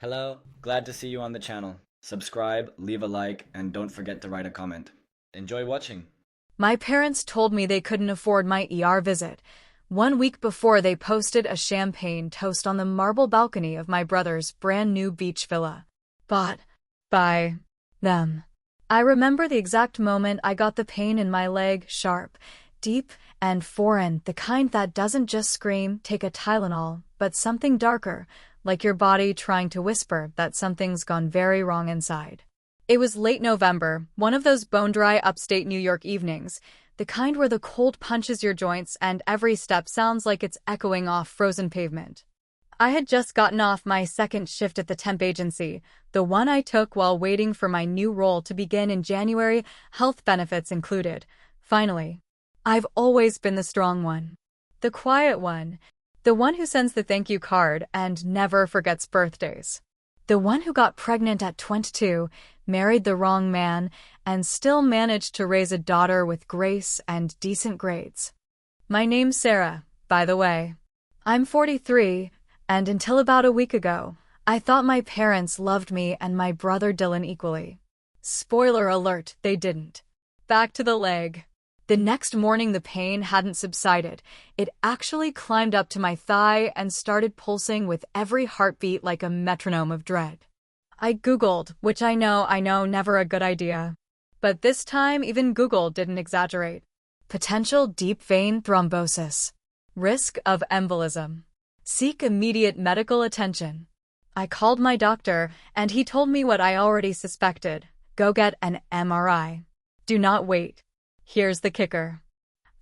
Hello, glad to see you on the channel. Subscribe, leave a like, and don't forget to write a comment. Enjoy watching. My parents told me they couldn't afford my ER visit. 1 week before, they posted a champagne toast on the marble balcony of my brother's brand new beach villa. Bought by them. I remember the exact moment I got the pain in my leg, sharp, deep, and foreign, the kind that doesn't just scream, take a Tylenol, but something darker, like your body trying to whisper that something's gone very wrong inside. It was late November, one of those bone-dry upstate New York evenings, the kind where the cold punches your joints and every step sounds like it's echoing off frozen pavement. I had just gotten off my second shift at the temp agency, the one I took while waiting for my new role to begin in January, health benefits included. Finally. I've always been the strong one. The quiet one. The one who sends the thank you card and never forgets birthdays. The one who got pregnant at 22, married the wrong man, and still managed to raise a daughter with grace and decent grades. My name's Sarah, by the way. I'm 43, and until about a week ago, I thought my parents loved me and my brother Dylan equally. Spoiler alert, they didn't. Back to the leg. The next morning, the pain hadn't subsided. It actually climbed up to my thigh and started pulsing with every heartbeat like a metronome of dread. I Googled, which I know, never a good idea. But this time, even Google didn't exaggerate. Potential deep vein thrombosis. Risk of embolism. Seek immediate medical attention. I called my doctor, and he told me what I already suspected. Go get an MRI. Do not wait. Here's the kicker.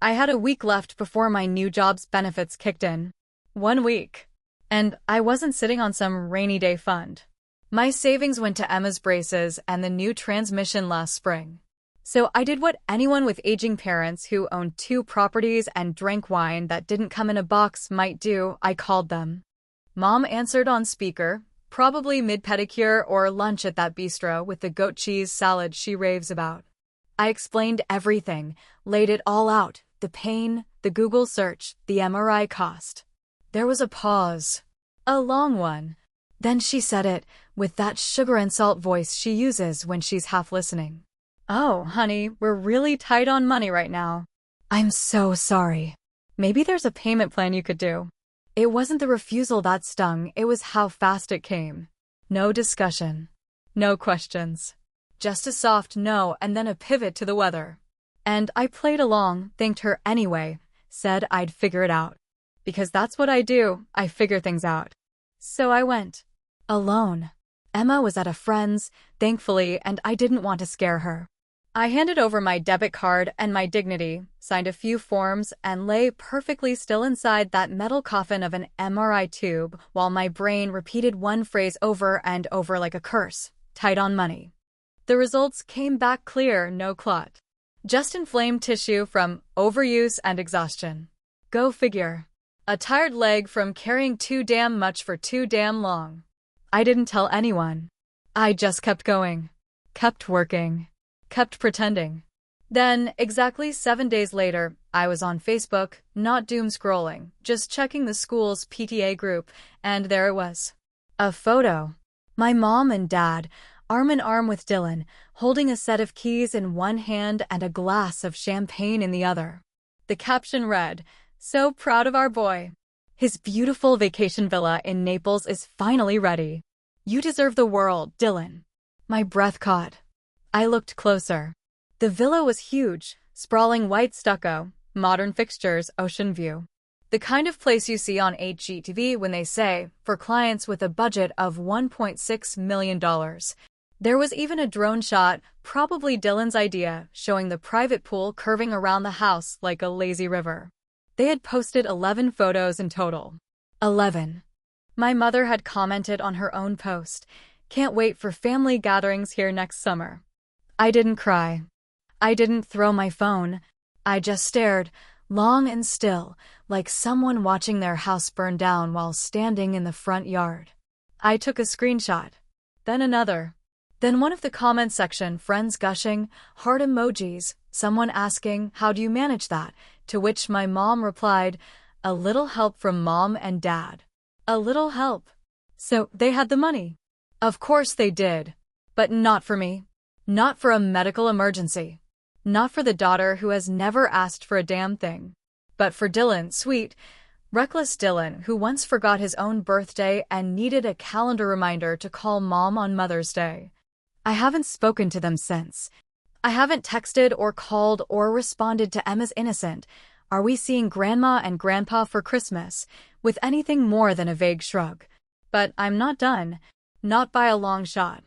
I had a week left before my new job's benefits kicked in. 1 week. And I wasn't sitting on some rainy day fund. My savings went to Emma's braces and the new transmission last spring. So I did what anyone with aging parents who owned 2 properties and drank wine that didn't come in a box might do. I called them. Mom answered on speaker, probably mid-pedicure or lunch at that bistro with the goat cheese salad she raves about. I explained everything, laid it all out, the pain, the Google search, the MRI cost. There was a pause. A long one. Then she said it, with that sugar and salt voice she uses when she's half listening. Oh, honey, we're really tight on money right now. I'm so sorry. Maybe there's a payment plan you could do. It wasn't the refusal that stung, it was how fast it came. No discussion. No questions. Just a soft no and then a pivot to the weather. And I played along, thanked her anyway, said I'd figure it out. Because that's what I do, I figure things out. So I went. Alone. Emma was at a friend's, thankfully, and I didn't want to scare her. I handed over my debit card and my dignity, signed a few forms, and lay perfectly still inside that metal coffin of an MRI tube while my brain repeated one phrase over and over like a curse, tight on money. The results came back clear, no clot. Just inflamed tissue from overuse and exhaustion. Go figure. A tired leg from carrying too damn much for too damn long. I didn't tell anyone. I just kept going. Kept working. Kept pretending. Then, exactly 7 days later, I was on Facebook, not doom scrolling, just checking the school's PTA group, and there it was. A photo. My mom and dad, arm in arm with Dylan, holding a set of keys in one hand and a glass of champagne in the other. The caption read, "So proud of our boy. His beautiful vacation villa in Naples is finally ready. You deserve the world, Dylan." My breath caught. I looked closer. The villa was huge, sprawling white stucco, modern fixtures, ocean view. The kind of place you see on HGTV when they say, for clients with a budget of $1.6 million. There was even a drone shot, probably Dylan's idea, showing the private pool curving around the house like a lazy river. They had posted 11 photos in total. 11. My mother had commented on her own post, "Can't wait for family gatherings here next summer." I didn't cry. I didn't throw my phone. I just stared, long and still, like someone watching their house burn down while standing in the front yard. I took a screenshot. Then another. Then one of the comment section, friends gushing, heart emojis, someone asking, "How do you manage that?" To which my mom replied, "A little help from mom and dad." A little help. So they had the money. Of course they did. But not for me. Not for a medical emergency. Not for the daughter who has never asked for a damn thing. But for Dylan, sweet, reckless Dylan, who once forgot his own birthday and needed a calendar reminder to call Mom on Mother's Day. I haven't spoken to them since. I haven't texted or called or responded to Emma's innocent, "Are we seeing Grandma and Grandpa for Christmas?" with anything more than a vague shrug. But I'm not done. Not by a long shot.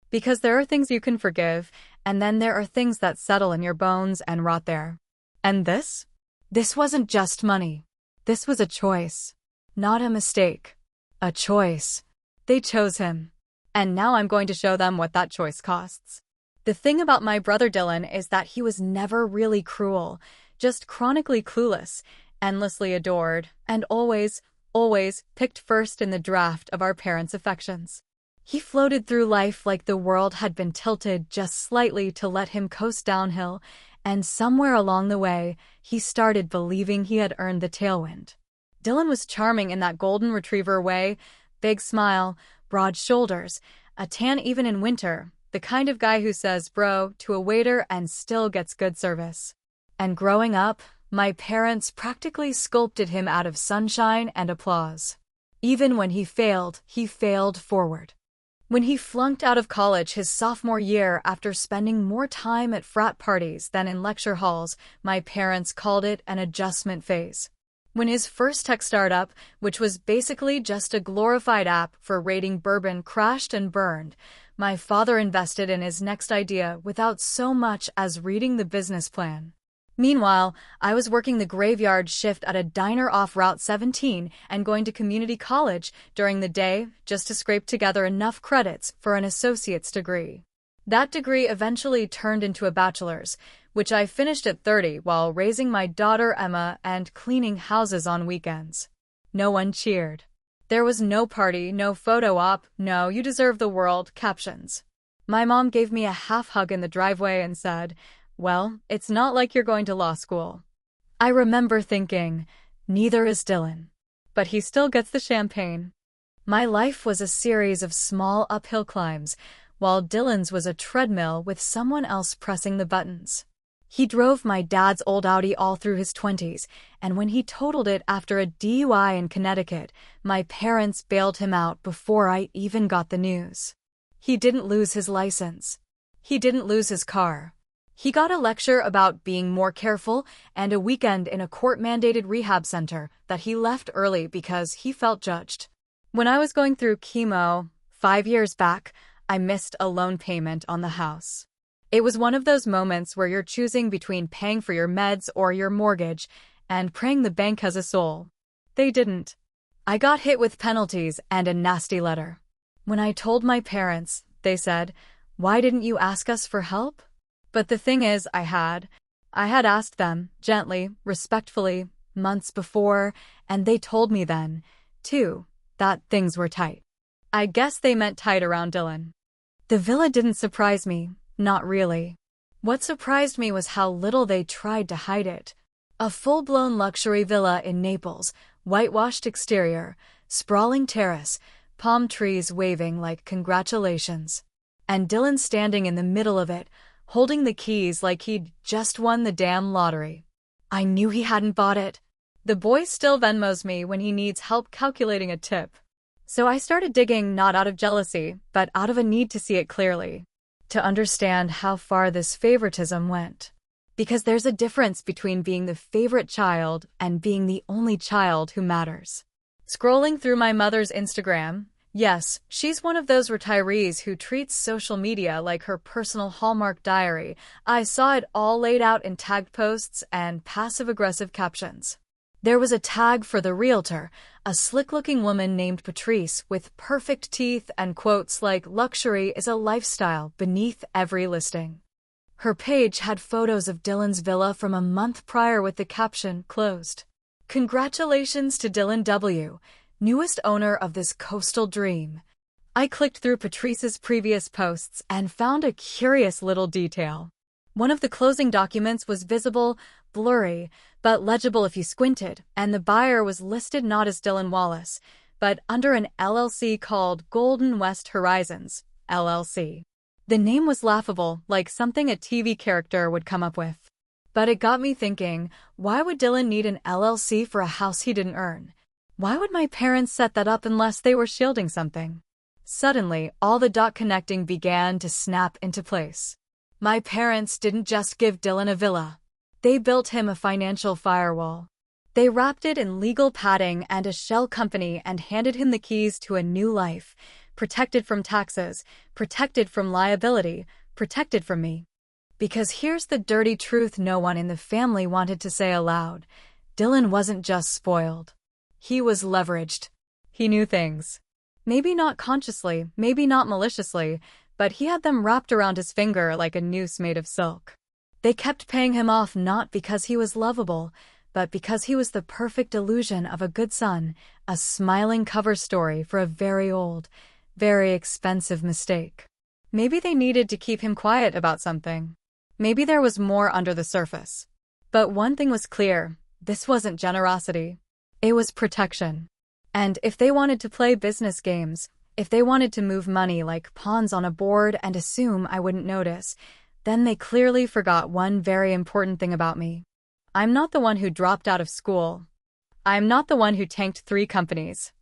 Because there are things you can forgive, and then there are things that settle in your bones and rot there. And this? This wasn't just money. This was a choice. Not a mistake. A choice. They chose him. And now I'm going to show them what that choice costs. The thing about my brother Dylan is that he was never really cruel, just chronically clueless, endlessly adored, and always picked first in the draft of our parents' affections. He floated through life like the world had been tilted just slightly to let him coast downhill, and somewhere along the way, he started believing he had earned the tailwind. Dylan was charming in that golden retriever way, big smile, broad shoulders, a tan even in winter, the kind of guy who says bro to a waiter and still gets good service. And growing up, my parents practically sculpted him out of sunshine and applause. Even when he failed forward. When he flunked out of college his sophomore year after spending more time at frat parties than in lecture halls, my parents called it an adjustment phase. When his first tech startup, which was basically just a glorified app for rating bourbon, crashed and burned, my father invested in his next idea without so much as reading the business plan. Meanwhile, I was working the graveyard shift at a diner off Route 17 and going to community college during the day just to scrape together enough credits for an associate's degree. That degree eventually turned into a bachelor's, which I finished at 30 while raising my daughter Emma and cleaning houses on weekends. No one cheered. There was no party, no photo op, no "you deserve the world" captions. My mom gave me a half hug in the driveway and said, "Well, it's not like you're going to law school." I remember thinking, neither is Dylan. But he still gets the champagne. My life was a series of small uphill climbs, while Dylan's was a treadmill with someone else pressing the buttons. He drove my dad's old Audi all through his 20s, and when he totaled it after a DUI in Connecticut, my parents bailed him out before I even got the news. He didn't lose his license. He didn't lose his car. He got a lecture about being more careful and a weekend in a court-mandated rehab center that he left early because he felt judged. When I was going through chemo 5 years back, I missed a loan payment on the house. It was one of those moments where you're choosing between paying for your meds or your mortgage and praying the bank has a soul. They didn't. I got hit with penalties and a nasty letter. When I told my parents, they said, "Why didn't you ask us for help?" But the thing is, I had asked them, gently, respectfully, months before, and they told me then, too, that things were tight. I guess they meant tight around Dylan. The villa didn't surprise me, not really. What surprised me was how little they tried to hide it. A full-blown luxury villa in Naples, whitewashed exterior, sprawling terrace, palm trees waving like congratulations. And Dylan standing in the middle of it, holding the keys like he'd just won the damn lottery. I knew he hadn't bought it. The boy still Venmos me when he needs help calculating a tip. So I started digging not out of jealousy, but out of a need to see it clearly. To understand how far this favoritism went. Because there's a difference between being the favorite child and being the only child who matters. Scrolling through my mother's Instagram, yes, she's one of those retirees who treats social media like her personal Hallmark diary. I saw it all laid out in tagged posts and passive-aggressive captions. There was a tag for the realtor, a slick-looking woman named Patrice with perfect teeth and quotes like "luxury is a lifestyle" beneath every listing. Her page had photos of Dylan's villa from a month prior with the caption "closed." Congratulations to Dylan W., newest owner of this coastal dream. I clicked through Patrice's previous posts and found a curious little detail. One of the closing documents was visible, blurry, but legible if you squinted, and the buyer was listed not as Dylan Wallace, but under an LLC called Golden West Horizons, LLC. The name was laughable, like something a TV character would come up with. But it got me thinking, why would Dylan need an LLC for a house he didn't earn? Why would my parents set that up unless they were shielding something? Suddenly, all the dot connecting began to snap into place. My parents didn't just give Dylan a villa. They built him a financial firewall. They wrapped it in legal padding and a shell company and handed him the keys to a new life, protected from taxes, protected from liability, protected from me. Because here's the dirty truth no one in the family wanted to say aloud. Dylan wasn't just spoiled. He was leveraged. He knew things. Maybe not consciously, maybe not maliciously, but he had them wrapped around his finger like a noose made of silk. They kept paying him off not because he was lovable, but because he was the perfect illusion of a good son, a smiling cover story for a very old, very expensive mistake. Maybe they needed to keep him quiet about something. Maybe there was more under the surface. But one thing was clear, this wasn't generosity. It was protection. And if they wanted to play business games, if they wanted to move money like pawns on a board and assume I wouldn't notice, then they clearly forgot one very important thing about me. I'm not the one who dropped out of school. I'm not the one who tanked 3 companies.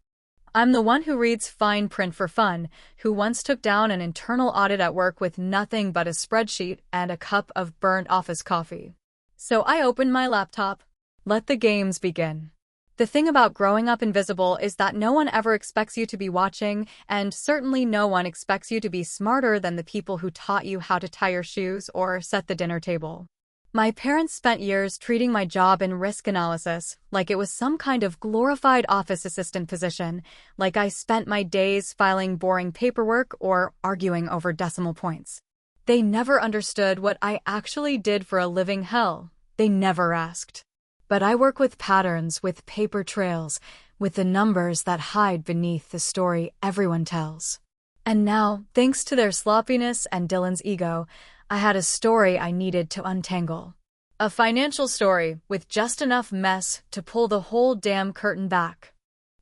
I'm the one who reads fine print for fun, who once took down an internal audit at work with nothing but a spreadsheet and a cup of burnt office coffee. So I opened my laptop. Let the games begin. The thing about growing up invisible is that no one ever expects you to be watching, and certainly no one expects you to be smarter than the people who taught you how to tie your shoes or set the dinner table. My parents spent years treating my job in risk analysis like it was some kind of glorified office assistant position, like I spent my days filing boring paperwork or arguing over decimal points. They never understood what I actually did for a living. Hell, they never asked. But I work with patterns, with paper trails, with the numbers that hide beneath the story everyone tells. And now, thanks to their sloppiness and Dylan's ego, I had a story I needed to untangle. A financial story with just enough mess to pull the whole damn curtain back.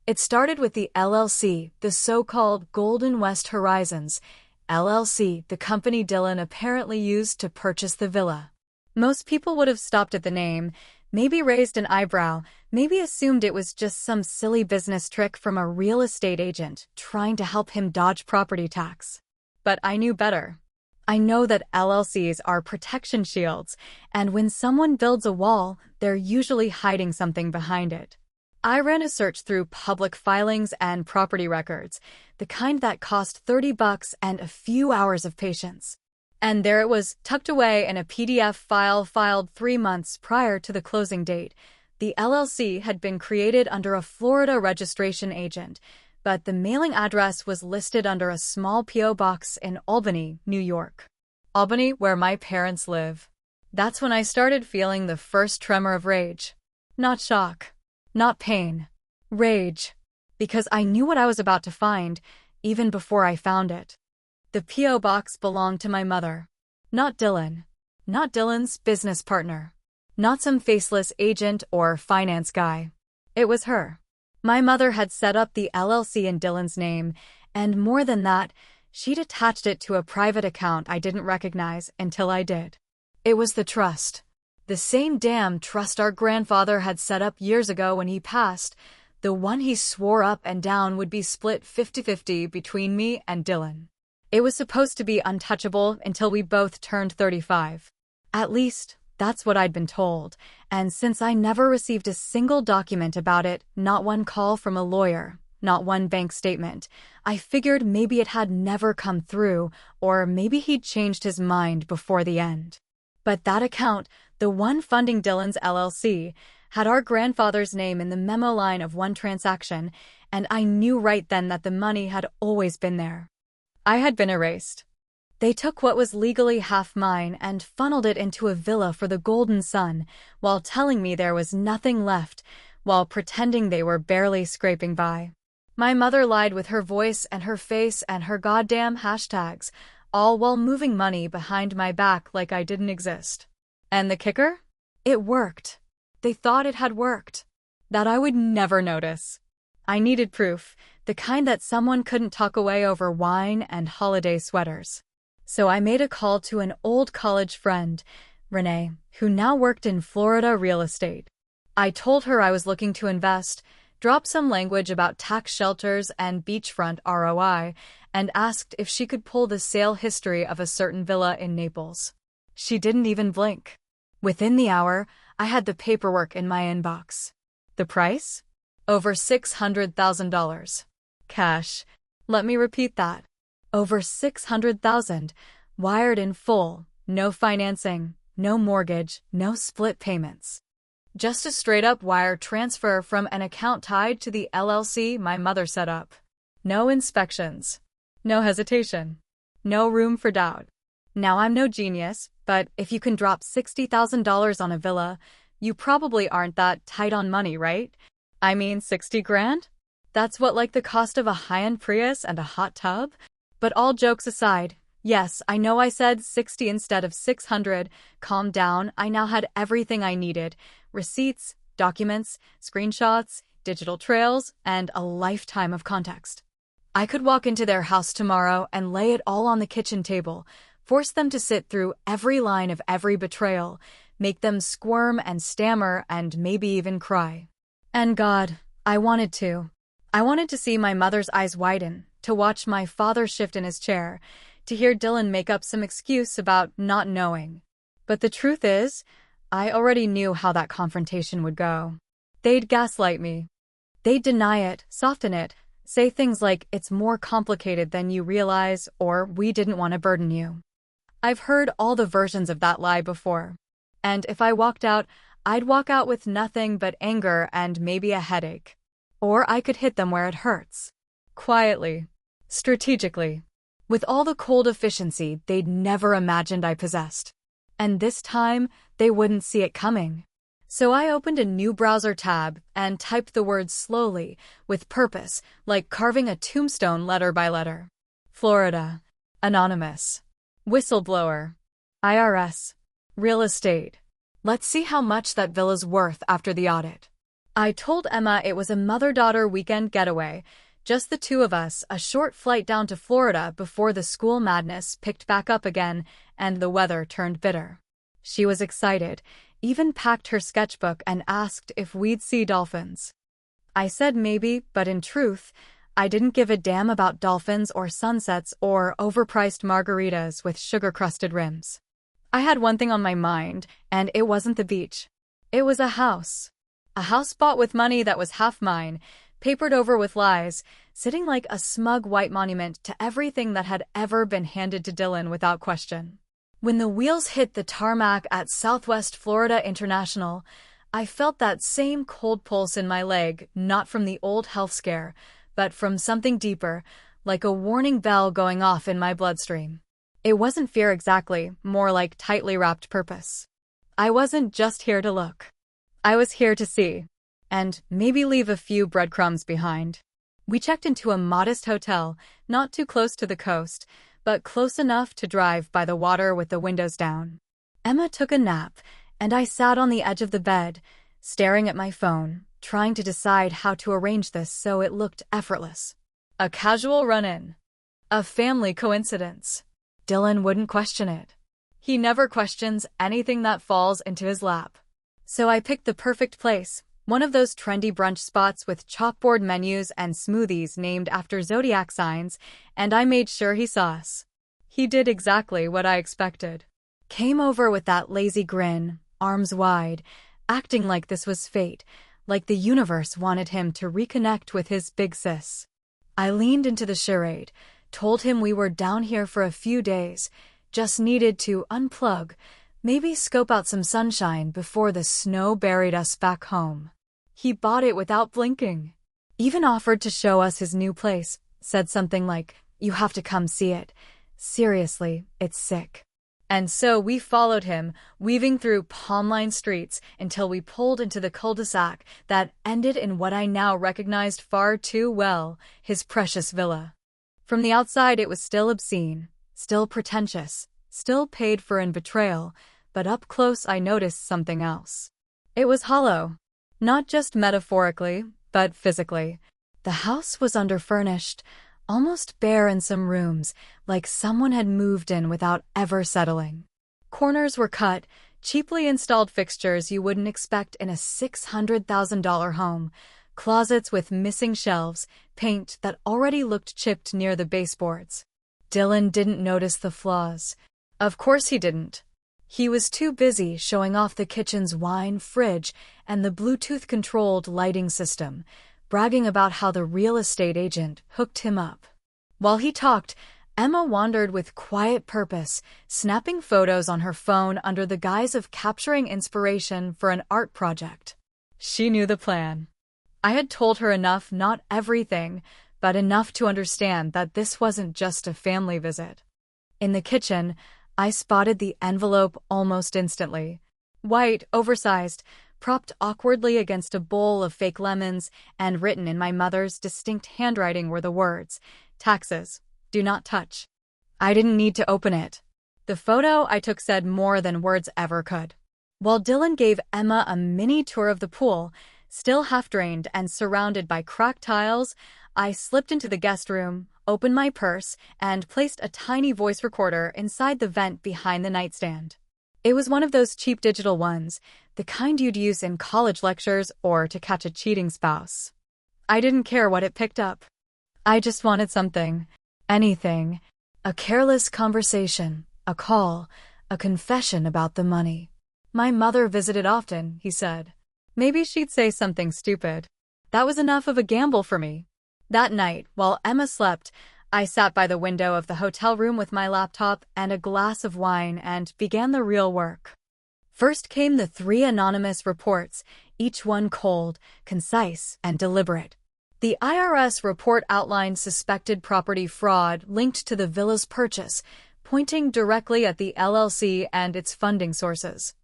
It started with the LLC, the so-called Golden West Horizons, LLC, the company Dylan apparently used to purchase the villa. Most people would have stopped at the name, maybe raised an eyebrow, maybe assumed it was just some silly business trick from a real estate agent trying to help him dodge property tax. But I knew better. I know that LLCs are protection shields, and when someone builds a wall, they're usually hiding something behind it. I ran a search through public filings and property records, the kind that cost $30 and a few hours of patience. And there it was, tucked away in a PDF file filed 3 months prior to the closing date. The LLC had been created under a Florida registration agent, but the mailing address was listed under a small P.O. box in Albany, New York. Albany, where my parents live. That's when I started feeling the first tremor of rage. Not shock. Not pain. Rage. Because I knew what I was about to find, even before I found it. The P.O. box belonged to my mother. Not Dylan. Not Dylan's business partner. Not some faceless agent or finance guy. It was her. My mother had set up the LLC in Dylan's name, and more than that, she'd attached it to a private account I didn't recognize until I did. It was the trust. The same damn trust our grandfather had set up years ago when he passed, the one he swore up and down would be split 50-50 between me and Dylan. It was supposed to be untouchable until we both turned 35. At least, that's what I'd been told, and since I never received a single document about it, not one call from a lawyer, not one bank statement, I figured maybe it had never come through, or maybe he'd changed his mind before the end. But that account, the one funding Dylan's LLC, had our grandfather's name in the memo line of one transaction, and I knew right then that the money had always been there. I had been erased. They took what was legally half mine and funneled it into a villa for the golden son, while telling me there was nothing left, while pretending they were barely scraping by. My mother lied with her voice and her face and her goddamn hashtags, all while moving money behind my back like I didn't exist. And the kicker? It worked. They thought it had worked. That I would never notice. I needed proof, the kind that someone couldn't tuck away over wine and holiday sweaters. So I made a call to an old college friend, Renee, who now worked in Florida real estate. I told her I was looking to invest, drop some language about tax shelters and beachfront ROI, and asked if she could pull the sale history of a certain villa in Naples. She didn't even blink. Within the hour, I had the paperwork in my inbox. The price? Over $600,000. Cash. Let me repeat that. Over $600,000, wired in full, no financing, no mortgage, no split payments. Just a straight-up wire transfer from an account tied to the LLC my mother set up. No inspections. No hesitation. No room for doubt. Now, I'm no genius, but if you can drop $60,000 on a villa, you probably aren't that tight on money, right? I mean, 60 grand? That's what, like the cost of a high-end Prius and a hot tub? But all jokes aside, yes, I know I said 60 instead of 600. Calm down, I now had everything I needed. Receipts, documents, screenshots, digital trails, and a lifetime of context. I could walk into their house tomorrow and lay it all on the kitchen table, force them to sit through every line of every betrayal, make them squirm and stammer and maybe even cry. And God, I wanted to. I wanted to see my mother's eyes widen, to watch my father shift in his chair, to hear Dylan make up some excuse about not knowing. But the truth is, I already knew how that confrontation would go. They'd gaslight me. They'd deny it, soften it, say things like it's more complicated than you realize or we didn't want to burden you. I've heard all the versions of that lie before. And if I walked out, I'd walk out with nothing but anger and maybe a headache. Or I could hit them where it hurts. Quietly. Strategically. With all the cold efficiency they'd never imagined I possessed. And this time, they wouldn't see it coming. So I opened a new browser tab and typed the words slowly, with purpose, like carving a tombstone letter by letter. Florida. Anonymous. Whistleblower. IRS. Real estate. Let's see how much that villa's worth after the audit. I told Emma it was a mother-daughter weekend getaway, just the two of us, a short flight down to Florida before the school madness picked back up again and the weather turned bitter. She was excited, even packed her sketchbook and asked if we'd see dolphins. I said maybe, but in truth, I didn't give a damn about dolphins or sunsets or overpriced margaritas with sugar-crusted rims. I had one thing on my mind, and it wasn't the beach. It was a house. A house bought with money that was half mine, papered over with lies, sitting like a smug white monument to everything that had ever been handed to Dylan without question. When the wheels hit the tarmac at Southwest Florida International, I felt that same cold pulse in my leg, not from the old health scare, but from something deeper, like a warning bell going off in my bloodstream. It wasn't fear exactly, more like tightly wrapped purpose. I wasn't just here to look. I was here to see. And maybe leave a few breadcrumbs behind. We checked into a modest hotel, not too close to the coast, but close enough to drive by the water with the windows down. Emma took a nap, and I sat on the edge of the bed, staring at my phone, trying to decide how to arrange this so it looked effortless. A casual run-in. A family coincidence. Dylan wouldn't question it. He never questions anything that falls into his lap. So I picked the perfect place. One of those trendy brunch spots with chalkboard menus and smoothies named after zodiac signs, and I made sure he saw us. He did exactly what I expected. Came over with that lazy grin, arms wide, acting like this was fate, like the universe wanted him to reconnect with his big sis. I leaned into the charade, told him we were down here for a few days, just needed to unplug, maybe scope out some sunshine before the snow buried us back home. He bought it without blinking. Even offered to show us his new place, said something like, "You have to come see it. Seriously, it's sick." And so we followed him, weaving through palm-lined streets until we pulled into the cul-de-sac that ended in what I now recognized far too well, his precious villa. From the outside it was still obscene, still pretentious, still paid for in betrayal, but up close I noticed something else. It was hollow. Not just metaphorically, but physically. The house was underfurnished, almost bare in some rooms, like someone had moved in without ever settling. Corners were cut, cheaply installed fixtures you wouldn't expect in a $600,000 home, closets with missing shelves, paint that already looked chipped near the baseboards. Dylan didn't notice the flaws. Of course he didn't. He was too busy showing off the kitchen's wine fridge and the Bluetooth-controlled lighting system, bragging about how the real estate agent hooked him up. While he talked, Emma wandered with quiet purpose, snapping photos on her phone under the guise of capturing inspiration for an art project. She knew the plan. I had told her enough, not everything, but enough to understand that this wasn't just a family visit. In the kitchen, I spotted the envelope almost instantly. White, oversized, propped awkwardly against a bowl of fake lemons, and written in my mother's distinct handwriting were the words, "Taxes. Do not touch." I didn't need to open it. The photo I took said more than words ever could. While Dylan gave Emma a mini tour of the pool, still half-drained and surrounded by cracked tiles, I slipped into the guest room, opened my purse, and placed a tiny voice recorder inside the vent behind the nightstand. It was one of those cheap digital ones, the kind you'd use in college lectures or to catch a cheating spouse. I didn't care what it picked up. I just wanted something. Anything. A careless conversation, a call, a confession about the money. My mother visited often, he said. Maybe she'd say something stupid. That was enough of a gamble for me. That night, while Emma slept, I sat by the window of the hotel room with my laptop and a glass of wine and began the real work. First came the 3 anonymous reports, each one cold, concise, and deliberate. The IRS report outlined suspected property fraud linked to the villa's purchase, pointing directly at the LLC and its funding sources.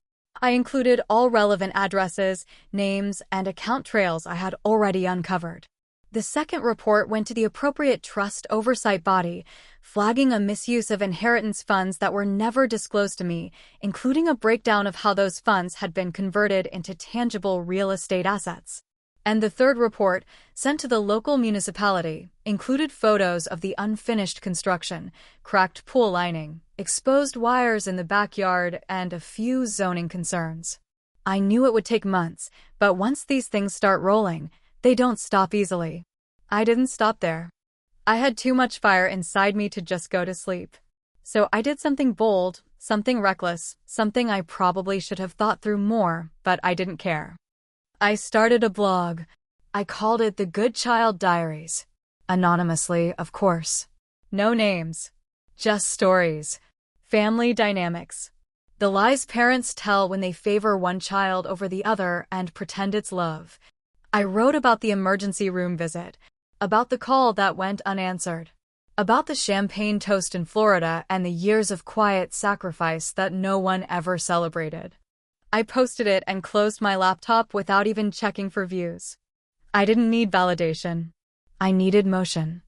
I included all relevant addresses, names, and account trails I had already uncovered. The second report went to the appropriate trust oversight body, flagging a misuse of inheritance funds that were never disclosed to me, including a breakdown of how those funds had been converted into tangible real estate assets. And the third report, sent to the local municipality, included photos of the unfinished construction, cracked pool lining, exposed wires in the backyard, and a few zoning concerns. I knew it would take months, but once these things start rolling, they don't stop easily. I didn't stop there. I had too much fire inside me to just go to sleep. So I did something bold, something reckless, something I probably should have thought through more, but I didn't care. I started a blog. I called it The Good Child Diaries. Anonymously, of course. No names. Just stories. Family dynamics. The lies parents tell when they favor one child over the other and pretend it's love. I wrote about the emergency room visit, about the call that went unanswered, about the champagne toast in Florida and the years of quiet sacrifice that no one ever celebrated. I posted it and closed my laptop without even checking for views. I didn't need validation. I needed motion.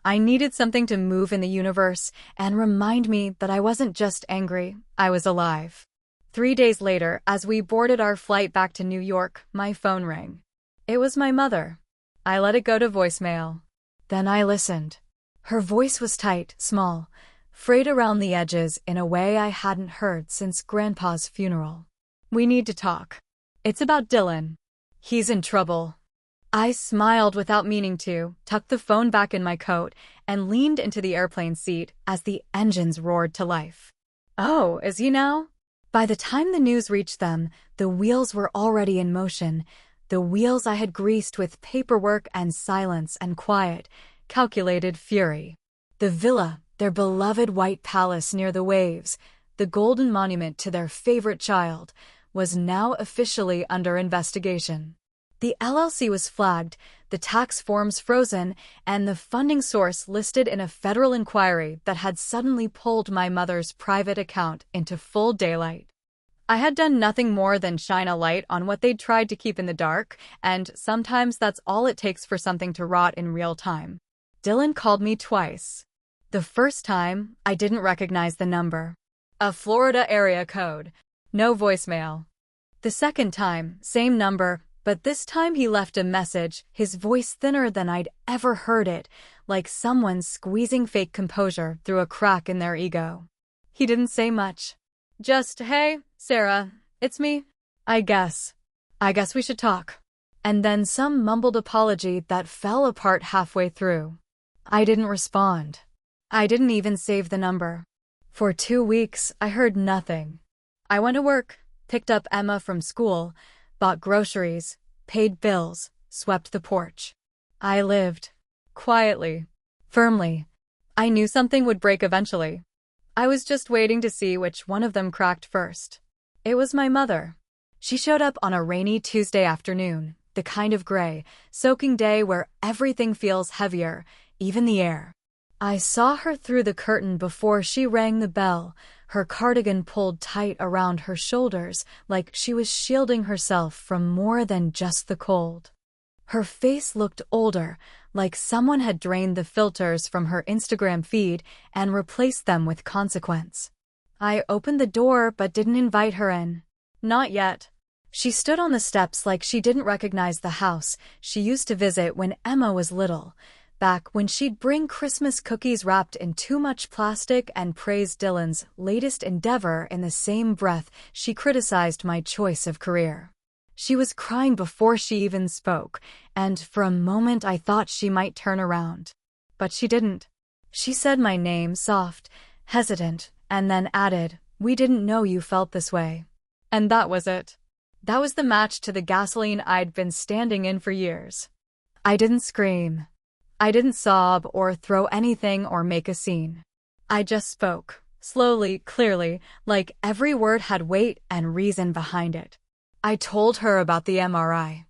I needed something to move in the universe and remind me that I wasn't just angry, I was alive. 3 days later, as we boarded our flight back to New York, my phone rang. It was my mother. I let it go to voicemail. Then I listened. Her voice was tight, small, frayed around the edges in a way I hadn't heard since Grandpa's funeral. "We need to talk. It's about Dylan. He's in trouble." I smiled without meaning to, tucked the phone back in my coat, and leaned into the airplane seat as the engines roared to life. "Oh, is he now?" By the time the news reached them, the wheels were already in motion, the wheels I had greased with paperwork and silence and quiet, calculated fury. The villa, their beloved white palace near the waves, the golden monument to their favorite child, was now officially under investigation. The LLC was flagged, the tax forms frozen, and the funding source listed in a federal inquiry that had suddenly pulled my mother's private account into full daylight. I had done nothing more than shine a light on what they'd tried to keep in the dark, and sometimes that's all it takes for something to rot in real time. Dylan called me twice. The first time, I didn't recognize the number. A Florida area code. No voicemail. The second time, same number, But this time he left a message, his voice thinner than I'd ever heard it, like someone squeezing fake composure through a crack in their ego. He didn't say much. Just, "Hey, Sarah, it's me. I guess. I guess we should talk." And then some mumbled apology that fell apart halfway through. I didn't respond. I didn't even save the number. For 2 weeks, I heard nothing. I went to work, picked up Emma from school, bought groceries, paid bills, swept the porch. I lived. Quietly. Firmly. I knew something would break eventually. I was just waiting to see which one of them cracked first. It was my mother. She showed up on a rainy Tuesday afternoon, the kind of gray, soaking day where everything feels heavier, even the air. I saw her through the curtain before she rang the bell, her cardigan pulled tight around her shoulders like she was shielding herself from more than just the cold. Her face looked older, like someone had drained the filters from her Instagram feed and replaced them with consequence. I opened the door but didn't invite her in. Not yet. She stood on the steps like she didn't recognize the house she used to visit when Emma was little, back when she'd bring Christmas cookies wrapped in too much plastic and praise Dylan's latest endeavor in the same breath she criticized my choice of career. She was crying before she even spoke, and for a moment I thought she might turn around. But she didn't. She said my name, soft, hesitant, and then added, "We didn't know you felt this way." And that was it. That was the match to the gasoline I'd been standing in for years. I didn't scream. I didn't sob or throw anything or make a scene. I just spoke, slowly, clearly, like every word had weight and reason behind it. I told her about the MRI.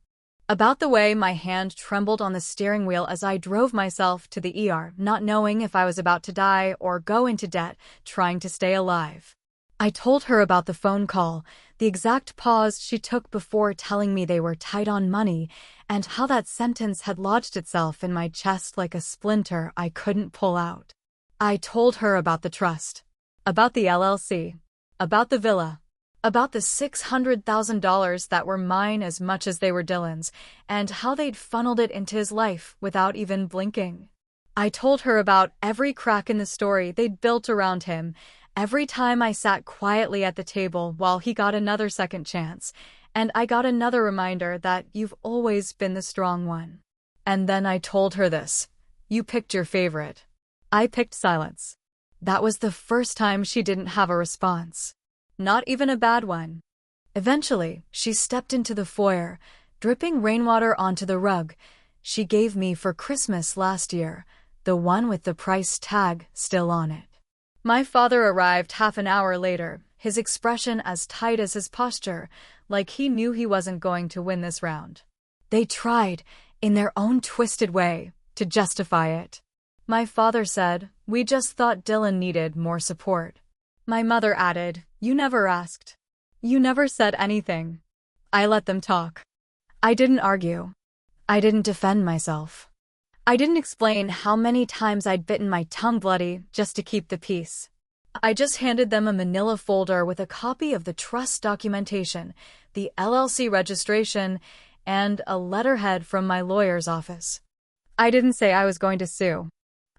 About the way my hand trembled on the steering wheel as I drove myself to the ER, not knowing if I was about to die or go into debt, trying to stay alive. I told her about the phone call, the exact pause she took before telling me they were tight on money, and how that sentence had lodged itself in my chest like a splinter I couldn't pull out. I told her about the trust, about the LLC, about the villa, about the $600,000 that were mine as much as they were Dylan's, and how they'd funneled it into his life without even blinking. I told her about every crack in the story they'd built around him, every time I sat quietly at the table while he got another second chance, and I got another reminder that you've always been the strong one. And then I told her this: you picked your favorite. I picked silence. That was the first time she didn't have a response. Not even a bad one. Eventually, she stepped into the foyer, dripping rainwater onto the rug she gave me for Christmas last year, the one with the price tag still on it. My father arrived half an hour later, his expression as tight as his posture, like he knew he wasn't going to win this round. They tried, in their own twisted way, to justify it. My father said, "We just thought Dylan needed more support." My mother added, "You never asked. You never said anything." I let them talk. I didn't argue. I didn't defend myself. I didn't explain how many times I'd bitten my tongue bloody just to keep the peace. I just handed them a manila folder with a copy of the trust documentation, the LLC registration, and a letterhead from my lawyer's office. I didn't say I was going to sue.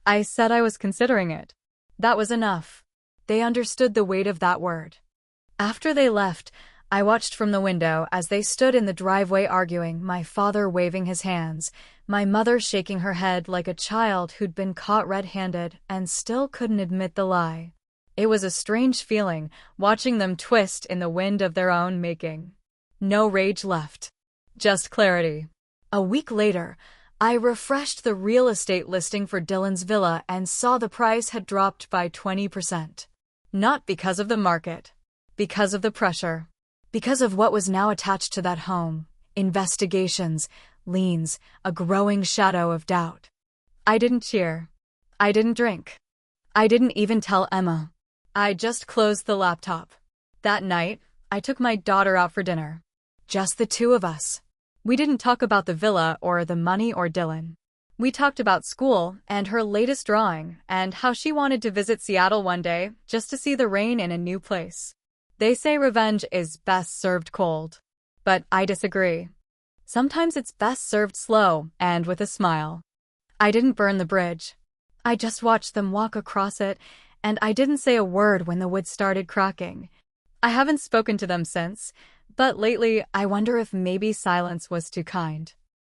I said I was considering it. That was enough. They understood the weight of that word. After they left, I watched from the window as they stood in the driveway arguing, my father waving his hands, my mother shaking her head like a child who'd been caught red-handed and still couldn't admit the lie. It was a strange feeling, watching them twist in the wind of their own making. No rage left. Just clarity. A week later, I refreshed the real estate listing for Dylan's villa and saw the price had dropped by 20%. Not because of the market. Because of the pressure. Because of what was now attached to that home. Investigations, liens, a growing shadow of doubt. I didn't cheer. I didn't drink. I didn't even tell Emma. I just closed the laptop. That night, I took my daughter out for dinner. Just the two of us. We didn't talk about the villa or the money or Dylan. We talked about school and her latest drawing and how she wanted to visit Seattle one day just to see the rain in a new place. They say revenge is best served cold. But I disagree. Sometimes it's best served slow and with a smile. I didn't burn the bridge. I just watched them walk across it, and I didn't say a word when the wood started cracking. I haven't spoken to them since, but lately I wonder if maybe silence was too kind.